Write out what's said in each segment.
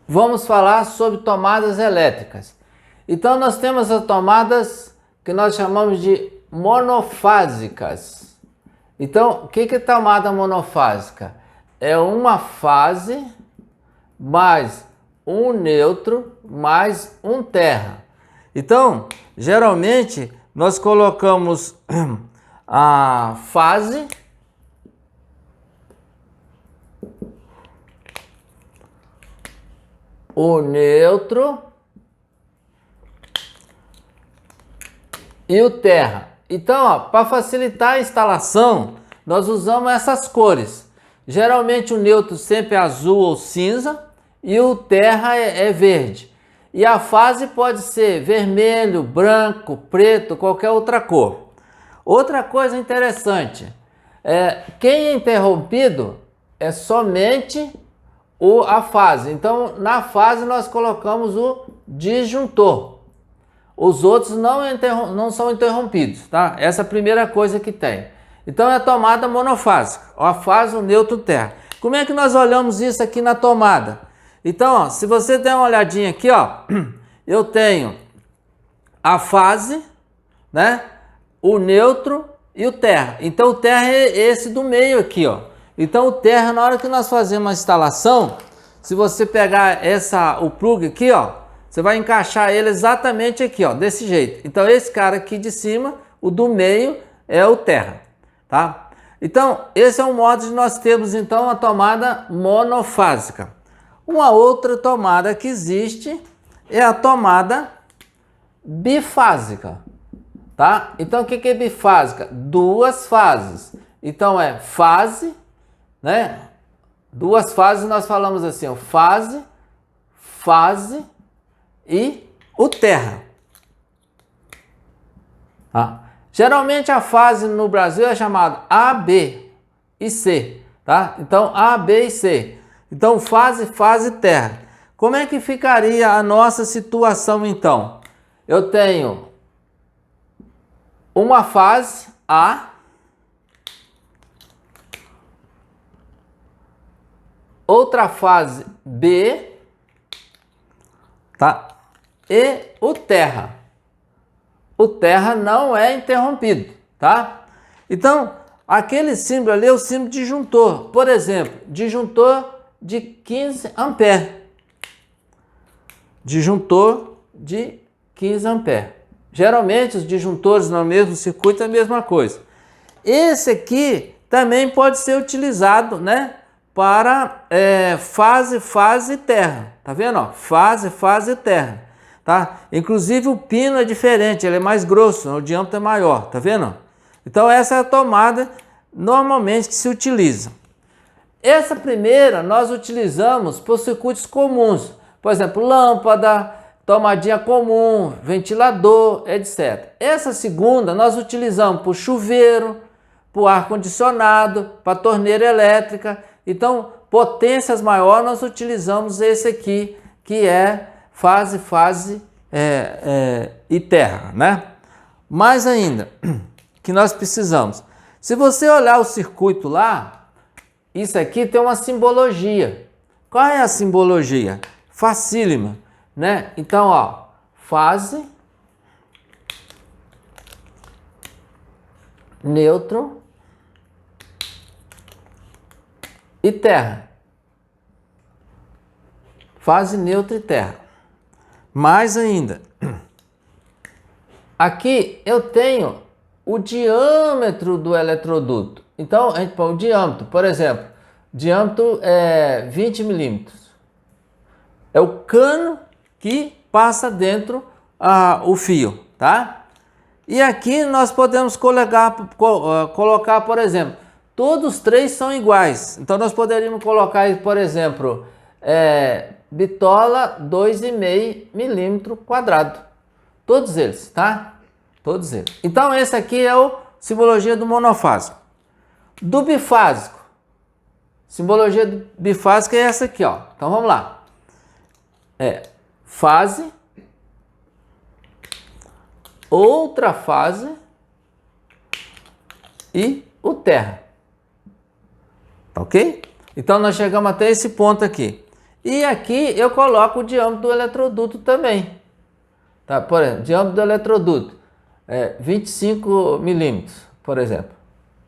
vamos falar sobre tomadas elétricas. Então nós temos as tomadas que nós chamamos de monofásicas. Então, o que é tomada monofásica? É uma fase mais um neutro mais um terra. Então, geralmente nós colocamos a fase, o neutro e o terra. Então, para facilitar a instalação, nós usamos essas cores. Geralmente o neutro sempre é azul ou cinza e o terra é verde. E a fase pode ser vermelho, branco, preto, qualquer outra cor. Outra coisa interessante, quem é interrompido é somente a fase. Então, na fase nós colocamos o disjuntor. Os outros não são interrompidos, tá? Essa é a primeira coisa que tem. Então, é a tomada monofásica. A fase, o neutro, o terra. Como é que nós olhamos isso aqui na tomada? Então, ó, se você der uma olhadinha aqui, ó, eu tenho a fase, né? O neutro e o terra. Então, o terra é esse do meio aqui, ó. Então, o terra, na hora que nós fazemos a instalação, se você pegar o plug aqui, ó, você vai encaixar ele exatamente aqui, ó, desse jeito. Então, esse cara aqui de cima, o do meio, é o terra, tá? Então, esse é um modo de nós termos, então, a tomada monofásica. Uma outra tomada que existe é a tomada bifásica, tá? Então, o que é bifásica? Duas fases. Então, é fase, né? Duas fases, nós falamos assim, ó, fase e o terra. Tá? Geralmente a fase no Brasil é chamada A, B e C, tá? Então A, B e C. Então fase, terra. Como é que ficaria a nossa situação então? Eu tenho uma fase A, outra fase B, tá? E o terra. O terra não é interrompido, tá? Então, aquele símbolo ali é o símbolo de disjuntor. Por exemplo, disjuntor de 15 amperes. Disjuntor de 15 amperes. Geralmente, os disjuntores no mesmo circuito é a mesma coisa. Esse aqui também pode ser utilizado, né? Para fase, terra. Tá vendo? Ó? Fase, terra. Tá? Inclusive o pino é diferente, ele é mais grosso, o diâmetro é maior, tá vendo? Então essa é a tomada normalmente que se utiliza. Essa primeira nós utilizamos por circuitos comuns, por exemplo, lâmpada, tomadinha comum, ventilador, etc. Essa segunda nós utilizamos por chuveiro, por ar-condicionado, para torneira elétrica. Então, potências maiores nós utilizamos esse aqui, que é fase e terra, né? Mais ainda, que nós precisamos. Se você olhar o circuito lá, isso aqui tem uma simbologia. Qual é a simbologia? Facílima, né? Então, ó, fase, neutro e terra. Fase, neutro e terra. Mais ainda, aqui eu tenho o diâmetro do eletroduto. Então, a gente põe o diâmetro, por exemplo, diâmetro é 20 milímetros. É o cano que passa dentro o fio, tá? E aqui nós podemos colocar, por exemplo, todos os três são iguais. Então, nós poderíamos colocar, por exemplo, bitola 2,5 milímetro quadrado. Todos eles, tá? Todos eles. Então, esse aqui é a simbologia do monofásico. Do bifásico. Simbologia do bifásico é essa aqui, ó. Então, vamos lá. Fase. Outra fase. E o terra. Ok? Então, nós chegamos até esse ponto aqui. E aqui eu coloco o diâmetro do eletroduto também. Tá? Por exemplo, diâmetro do eletroduto é 25 milímetros, por exemplo.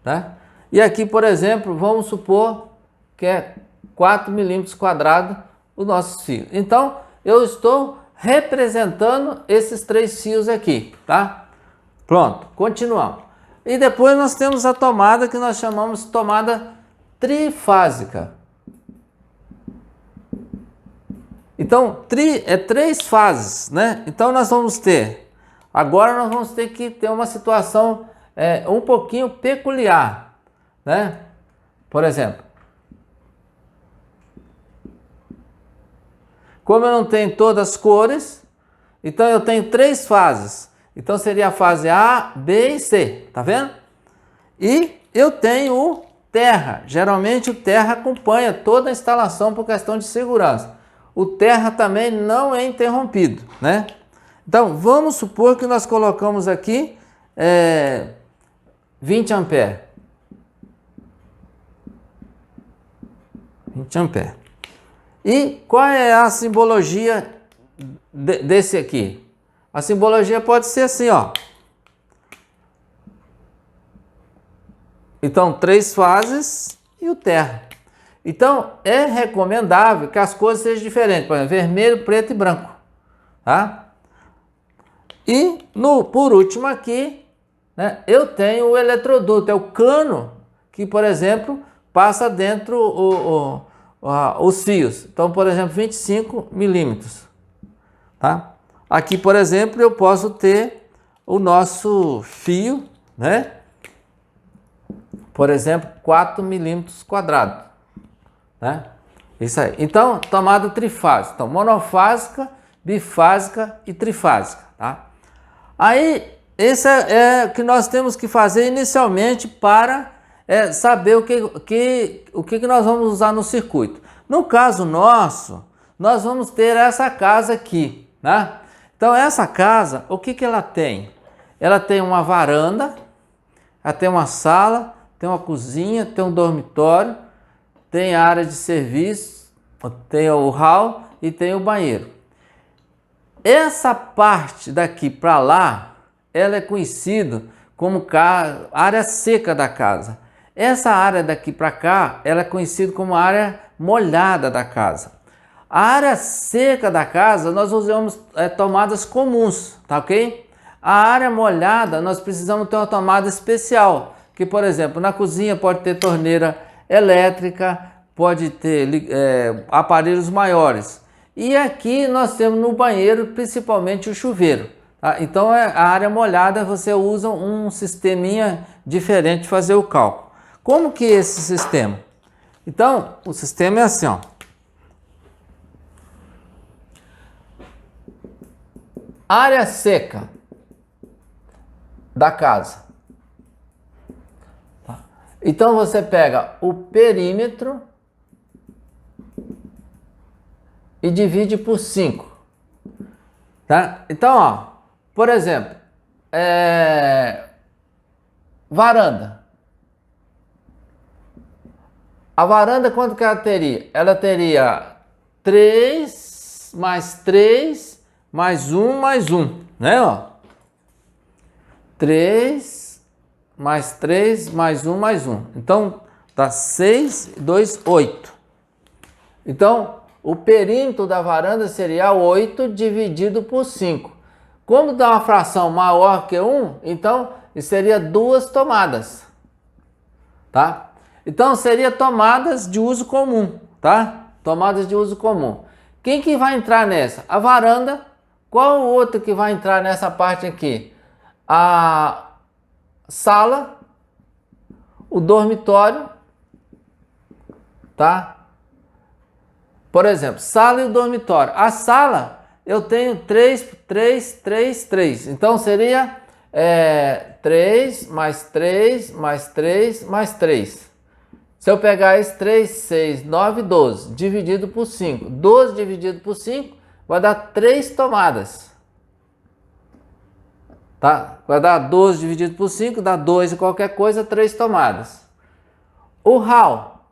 Tá? E aqui, por exemplo, vamos supor que é 4 milímetros quadrados o nosso fio. Então, eu estou representando esses 3 fios aqui, tá? Pronto, continuamos. E depois nós temos a tomada que nós chamamos de tomada trifásica. Então, é 3 fases, né? Então, nós vamos ter... Agora, nós vamos ter que ter uma situação um pouquinho peculiar, né? Por exemplo, como eu não tenho todas as cores, então eu tenho 3 fases. Então, seria a fase A, B e C, tá vendo? E eu tenho o terra. Geralmente, o terra acompanha toda a instalação por questão de segurança. O terra também não é interrompido, né? Então, vamos supor que nós colocamos aqui 20 amperes. 20 amperes. E qual é a simbologia desse aqui? A simbologia pode ser assim, ó. Então, 3 fases e o terra. Então, é recomendável que as cores sejam diferentes. Por exemplo, vermelho, preto e branco. Tá? E, por último aqui, né, eu tenho o eletroduto. É o cano que, por exemplo, passa dentro os fios. Então, por exemplo, 25 milímetros. Tá? Aqui, por exemplo, eu posso ter o nosso fio, né? Por exemplo, 4 milímetros quadrados. Né? Isso aí. Então, tomada trifásica. Então, monofásica, bifásica e trifásica. Tá? Aí, esse é o que nós temos que fazer inicialmente para saber o que nós vamos usar no circuito. No caso nosso, nós vamos ter essa casa aqui. Né? Então, essa casa, o que ela tem? Ela tem uma varanda, ela tem uma sala, tem uma cozinha, tem um dormitório, tem a área de serviço, tem o hall e tem o banheiro. Essa parte daqui para lá, ela é conhecida como área seca da casa. Essa área daqui para cá, ela é conhecida como área molhada da casa. A área seca da casa, nós usamos tomadas comuns, tá ok? A área molhada, nós precisamos ter uma tomada especial, que, por exemplo, na cozinha pode ter torneira elétrica, pode ter aparelhos maiores. E aqui nós temos no banheiro, principalmente o chuveiro. Tá? Então, a área molhada, você usa um sisteminha diferente de fazer o cálculo. Como que é esse sistema? Então, o sistema é assim, ó. Área seca da casa. Então, você pega o perímetro e divide por 5. Tá? Então, ó, por exemplo, varanda. A varanda, quanto que ela teria? Ela teria 3 mais 3 mais 1 mais 1, né? Ó? 3 mais 3, mais 1, mais 1. Então, dá 6, 2, 8. Então, o perímetro da varanda seria 8 dividido por 5. Como dá uma fração maior que 1, então, seria 2 tomadas. Tá? Então, seria tomadas de uso comum. Tá? Tomadas de uso comum. Quem que vai entrar nessa? A varanda. Qual o outro que vai entrar nessa parte aqui? A sala, o dormitório, tá? Por exemplo, sala e o dormitório. A sala, eu tenho 3, 3, 3, 3. Então, seria 3 mais 3 mais 3 mais 3. Se eu pegar esse 3, 6, 9, 12, dividido por 5. 12 dividido por 5 vai dar 3 tomadas. Tá? Vai dar 12 dividido por 5, dá 2 e qualquer coisa, 3 tomadas. O hall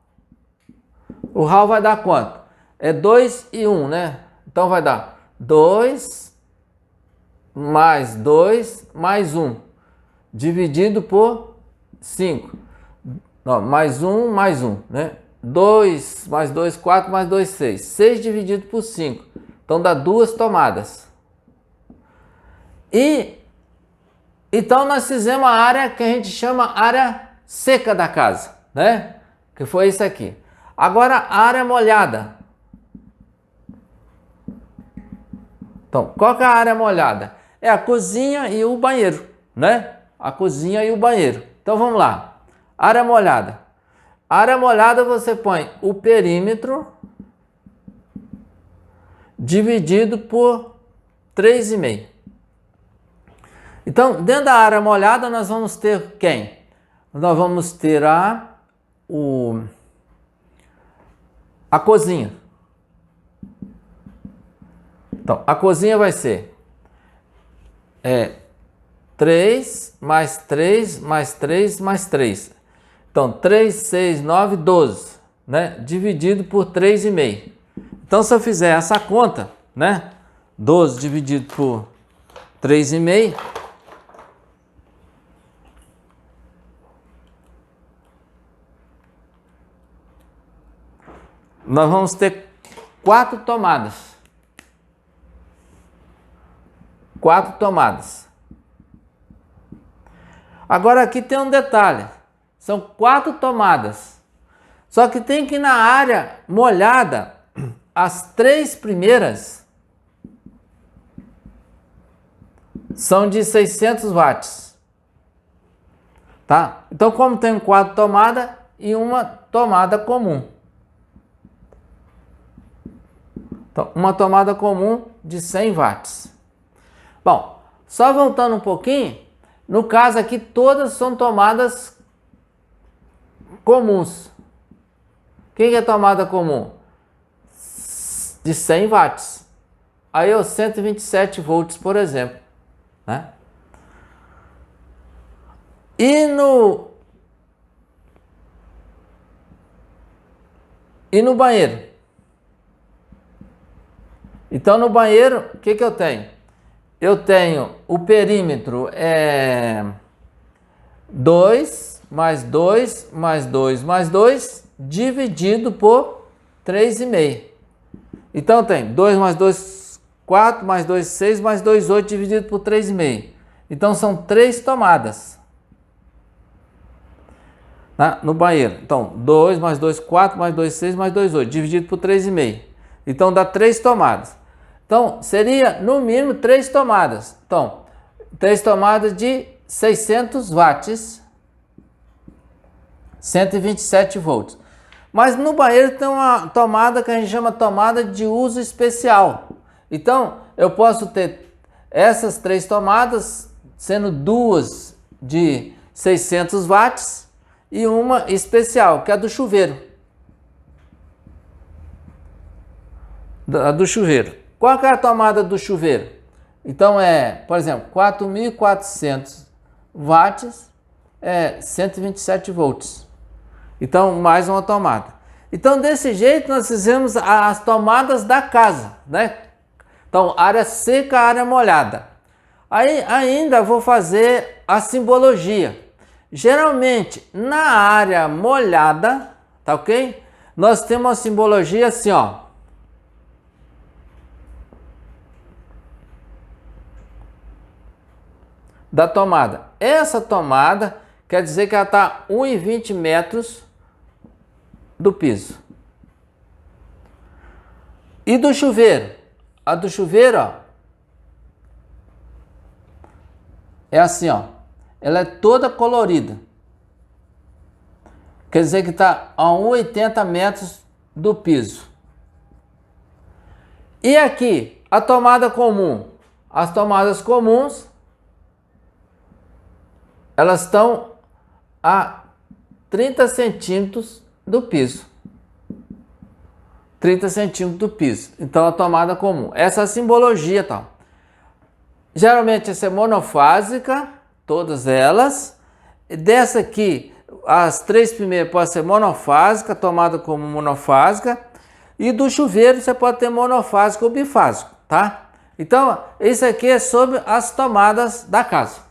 vai dar quanto? é 2 e 1, né? Então vai dar 2 mais 2 mais 1, dividido por 5. Não, mais 1, né? 2 mais 2, 4 mais 2, 6. 6 dividido por 5. Então dá 2 tomadas. E então nós fizemos a área que a gente chama área seca da casa, né? Que foi isso aqui. Agora a área molhada. Então, qual que é a área molhada? É a cozinha e o banheiro, né? A cozinha e o banheiro. Então vamos lá. Área molhada. Área molhada você põe o perímetro dividido por 3,5. Então, dentro da área molhada nós vamos ter quem? Nós vamos ter a cozinha. Então, a cozinha vai ser 3 mais 3 mais 3 mais 3. Então, 3, 6, 9, 12, né? Dividido por 3,5. Então, se eu fizer essa conta, né? 12 dividido por 3,5. Nós vamos ter 4 tomadas. 4 tomadas. Agora aqui tem um detalhe. São 4 tomadas. Só que tem que ir na área molhada, as 3 primeiras são de 600 watts. Tá? Então, como tem 4 tomadas e uma tomada comum. Então, uma tomada comum de 100 watts. Bom, só voltando um pouquinho, no caso aqui todas são tomadas comuns. O que é tomada comum? De 100 watts. Aí é o 127 volts, por exemplo. Né? E no banheiro? Então no banheiro, o que eu tenho? Eu tenho o perímetro 2 mais 2 mais 2 mais 2 dividido por 3,5. Então tem 2 mais 2, 4 mais 2, 6 mais 2, 8 dividido por 3,5. Então são 3 tomadas. Tá? No banheiro. Então 2 mais 2, 4 mais 2, 6 mais 2, 8 dividido por 3,5. Então dá 3 tomadas. Então, seria no mínimo 3 tomadas. Então, 3 tomadas de 600 watts, 127 volts. Mas no banheiro tem uma tomada que a gente chama tomada de uso especial. Então, eu posso ter essas 3 tomadas, sendo 2 de 600 watts e uma especial, que é a do chuveiro. A do chuveiro. Qual que é a tomada do chuveiro? Então por exemplo, 4.400 watts, 127 volts. Então, mais uma tomada. Então, desse jeito, nós fizemos as tomadas da casa, né? Então, área seca, área molhada. Aí, ainda vou fazer a simbologia. Geralmente, na área molhada, tá ok? Nós temos uma simbologia assim, ó. Da tomada. Essa tomada quer dizer que ela está 1,20 metros do piso. E do chuveiro? A do chuveiro, ó, é assim, ó. Ela é toda colorida. Quer dizer que está a 1,80 metros do piso. E aqui, a tomada comum. As tomadas comuns, elas estão a 30 centímetros do piso. 30 centímetros do piso. Então, a tomada comum. Essa é a simbologia, tal. Geralmente, essa é monofásica, todas elas. Dessa aqui, as 3 primeiras podem ser monofásica, tomada como monofásica. E do chuveiro você pode ter monofásico ou bifásico, tá? Então, isso aqui é sobre as tomadas da casa.